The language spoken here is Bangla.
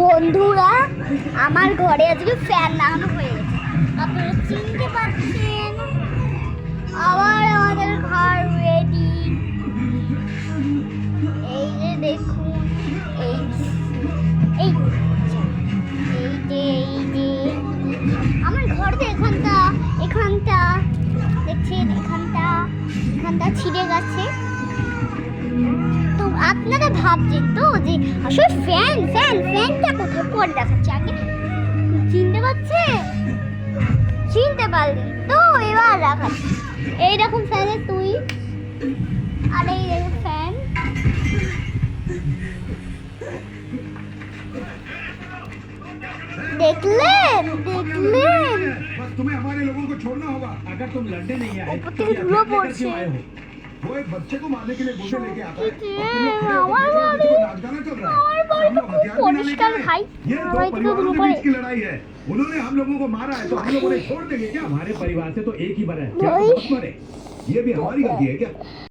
বন্ধুরা, আমার ঘরে আজকে ফ্যান লাগানো হয়ে গেছে। আপনারা চিনতে পারছেন, আবার আমাদের ঘর রেডি। এই যে দেখুন, এই এই এই যে আমার ঘর তো এখানটা দেখছেন, এখানটা ছিঁড়ে গেছে। তো আপনারা ভাবছেন তো যে আসলে ফ্যানটা কোথায় পড়ে দেখাচ্ছে, আগে চিনতে পারলেন তো? এবার দেখাচ্ছি। এইরকম ফ্যানের সুইচ, আর এই দেখুন ফ্যান। দেখলেন बस तुम्हें हमारे लोगों को छोड़ना होगा। अगर तुम लड़ने नहीं आए ऊपर से धुआं पड़ছে। वो एक बच्चे को मारने के लिए गुस्से लेके आता है। আমার বাড়ি नाचगाना चल रहा আমার है। বাড়ি हम তো लोग খুব हथियार भी ना लेके পরিষ্কার आए। ভাই। ये আমার दो বাড়ি থেকে परिवारों ধুলো के পড়ে। बीच की लड़ाई है। उन्होंने हम लोगों को मारा है तो हम लोगों ने छोड़ देंगे क्या? हमारे परिवार से तो एक ही बना है, क्या भाई। बहुत मरे? ये भी हमारी गलती है क्या?